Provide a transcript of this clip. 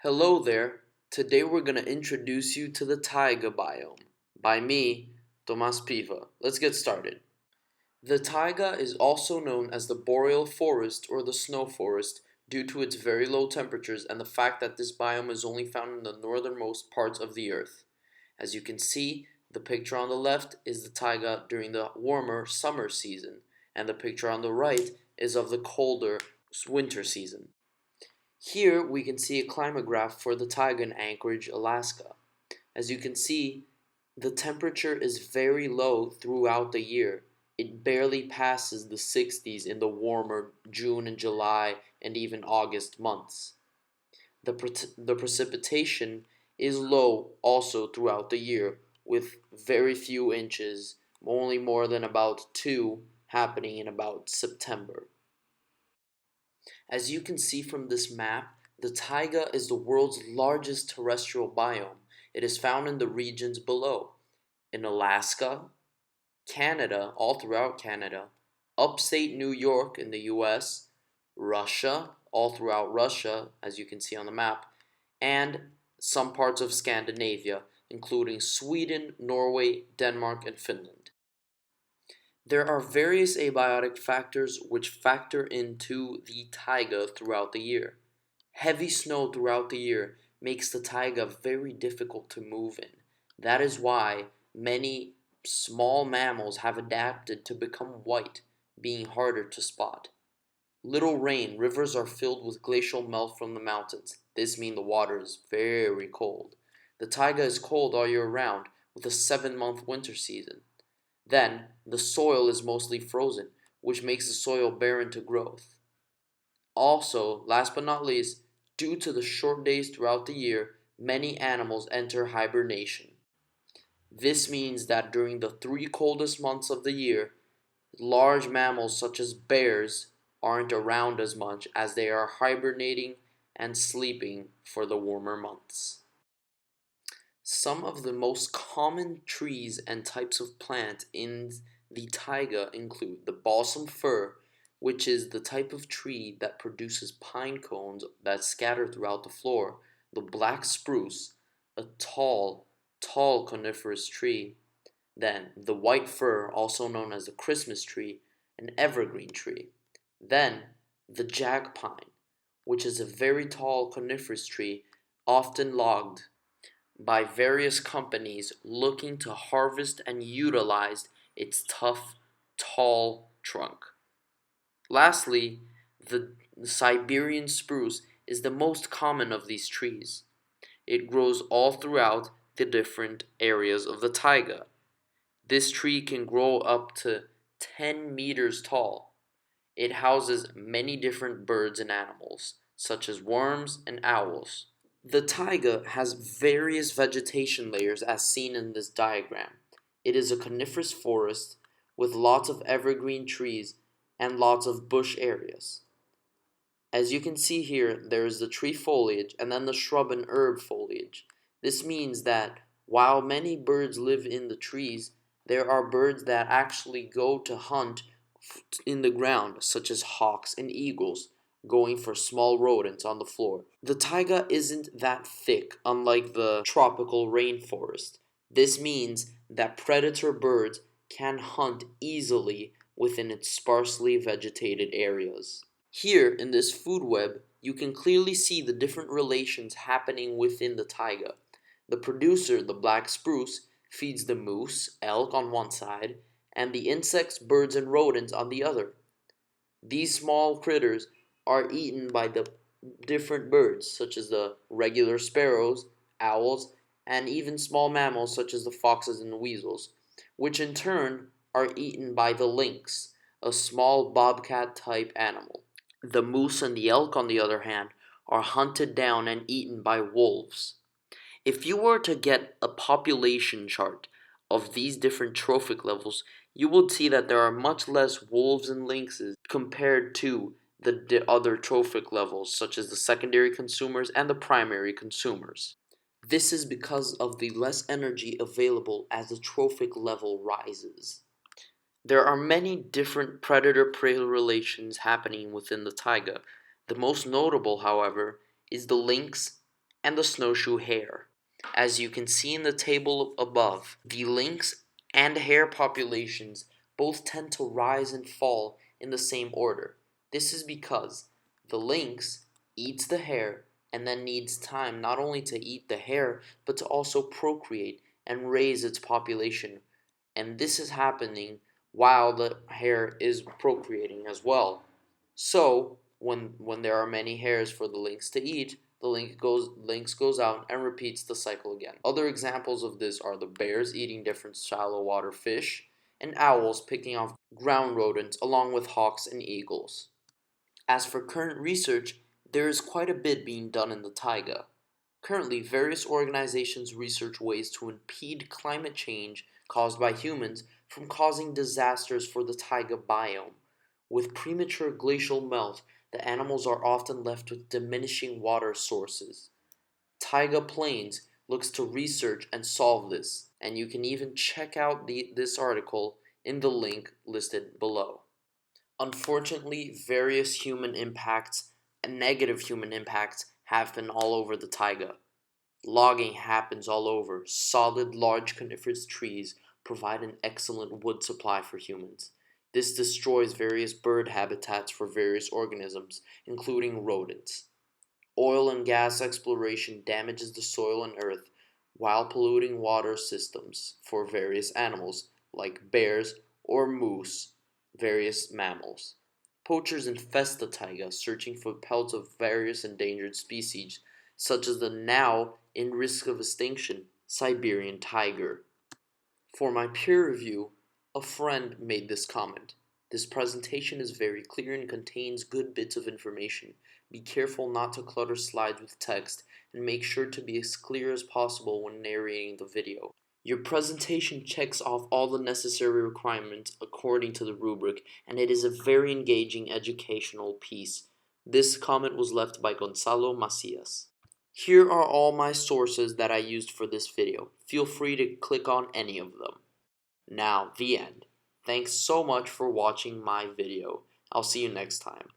Hello there. Today we're going to introduce you to the Taiga biome by me, Tomas Piva. Let's get started. The taiga is also known as the boreal forest or the snow forest due to its very low temperatures and the fact that this biome is only found in the northernmost parts of the earth. As you can see, the picture on the left is the taiga during the warmer summer season, and the picture on the right is of the colder winter season. Here we can see a climatograph for the taiga in Anchorage, Alaska. As you can see, the temperature is very low throughout the year. It barely passes the 60s in the warmer June and July and even August months. The precipitation is low also throughout the year, with very few inches, only more than about 2 happening in about September. As you can see from this map, the taiga is the world's largest terrestrial biome. It is found in the regions below: in Alaska, Canada, all throughout Canada, upstate New York in the US, Russia, all throughout Russia, as you can see on the map, and some parts of Scandinavia, including Sweden, Norway, Denmark, and Finland. There are various abiotic factors which factor into the taiga throughout the year. Heavy snow throughout the year makes the taiga very difficult to move in. That is why many small mammals have adapted to become white, being harder to spot. Little rain, rivers are filled with glacial melt from the mountains. This means the water is very cold. The taiga is cold all year round, with a 7-month winter season. Then, the soil is mostly frozen, which makes the soil barren to growth. Also, last but not least, due to the short days throughout the year, many animals enter hibernation. This means that during the 3 coldest months of the year, large mammals such as bears aren't around as much as they are hibernating and sleeping for the warmer months. Some of the most common trees and types of plant in the taiga include the balsam fir, which is the type of tree that produces pine cones that scatter throughout the floor, the black spruce, a tall coniferous tree, then the white fir, also known as the Christmas tree, an evergreen tree, then the jack pine, which is a very tall coniferous tree, often logged by various companies looking to harvest and utilize its tough, tall trunk. Lastly, the Siberian spruce is the most common of these trees. It grows all throughout the different areas of the taiga. This tree can grow up to 10 meters tall. It houses many different birds and animals, such as worms and owls. The taiga has various vegetation layers as seen in this diagram. It is a coniferous forest with lots of evergreen trees and lots of bush areas. As you can see here, there is the tree foliage and then the shrub and herb foliage. This means that while many birds live in the trees, there are birds that actually go to hunt in the ground, such as hawks and eagles, going for small rodents on the floor. The taiga isn't that thick, unlike the tropical rainforest. This means that predator birds can hunt easily within its sparsely vegetated areas. Here, in this food web, you can clearly see the different relations happening within the taiga. The producer, the black spruce, feeds the moose, elk on one side, and the insects, birds, and rodents on the other. These small critters are eaten by the different birds, such as the regular sparrows, owls, and even small mammals such as the foxes and the weasels, which in turn are eaten by the lynx, a small bobcat type animal. The moose and the elk, on the other hand, are hunted down and eaten by wolves. If you were to get a population chart of these different trophic levels, you would see that there are much less wolves and lynxes compared to the other trophic levels, such as the secondary consumers and the primary consumers. This is because of the less energy available as the trophic level rises. There are many different predator-prey relations happening within the taiga. The most notable, however, is the lynx and the snowshoe hare. As you can see in the table above, the lynx and hare populations both tend to rise and fall in the same order. This is because the lynx eats the hare and then needs time not only to eat the hare, but to also procreate and raise its population. And this is happening while the hare is procreating as well. So, when there are many hares for the lynx to eat, the lynx goes out and repeats the cycle again. Other examples of this are the bears eating different shallow water fish, and owls picking off ground rodents along with hawks and eagles. As for current research, there is quite a bit being done in the taiga. Currently, various organizations research ways to impede climate change caused by humans from causing disasters for the taiga biome. With premature glacial melt, the animals are often left with diminishing water sources. Taiga Plains looks to research and solve this, and you can even check out this article in the link listed below. Unfortunately, various human impacts and negative human impacts happen all over the taiga. Logging happens all over. Solid, large coniferous trees provide an excellent wood supply for humans. This destroys various bird habitats for various organisms, including rodents. Oil and gas exploration damages the soil and earth while polluting water systems for various animals, like bears or moose, various mammals. Poachers infest the taiga, searching for pelts of various endangered species, such as the now in risk of extinction Siberian tiger. For my peer review, a friend made this comment. This presentation is very clear and contains good bits of information. Be careful not to clutter slides with text and make sure to be as clear as possible when narrating the video. Your presentation checks off all the necessary requirements according to the rubric, and it is a very engaging educational piece. This comment was left by Gonzalo Macias. Here are all my sources that I used for this video. Feel free to click on any of them. Now, the end. Thanks so much for watching my video. I'll see you next time.